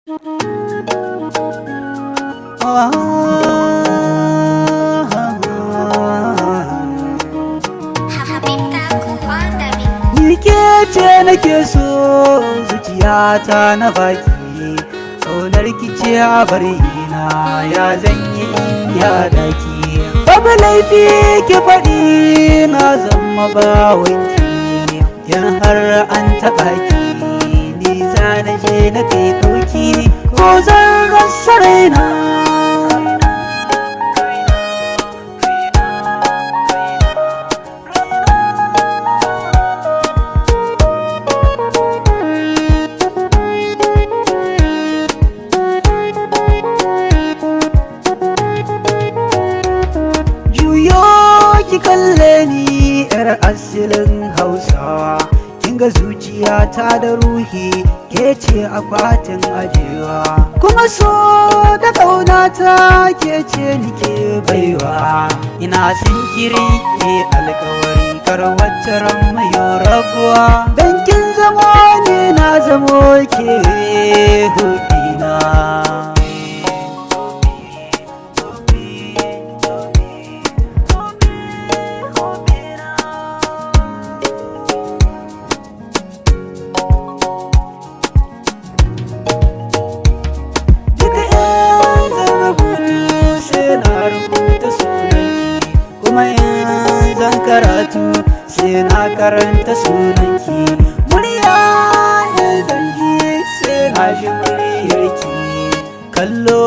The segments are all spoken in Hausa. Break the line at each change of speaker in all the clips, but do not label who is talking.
Ni ke ce nake so zuciyata na baki, ƙaunar ki ce a barina ya zanyi ya daki. Babu laifi ki faɗi na zama bawanki, yan har an taɓa ki ni za na je na kai ɗauki ko zan rasa raina. Ki kalle ni yar asalin Hausawa, kinga zuciyata da ruhi ke ce akwatin ajewa, kuma so da ƙaunata ke ce nike baiwa. Ina son kiri ke alkawari kar wacce ran mayo rabuwa, dan kin zamo ne na zamo ke hudina. Karatu sai na karanta sunanki, murya in zanyi sai na ji muryarki, kallo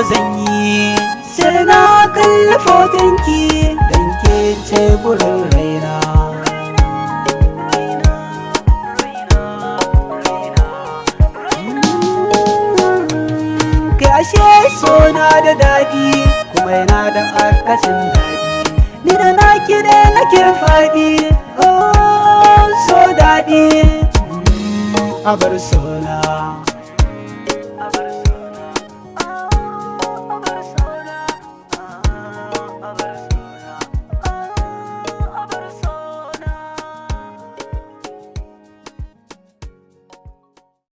zanyi sai na kalli fotonki, dan ke ce burin raina. Kai ashe so na da daɗi kuma yana da akasin daɗi, ni da naki ne nake faɗi, oh so daɗi a bar sona.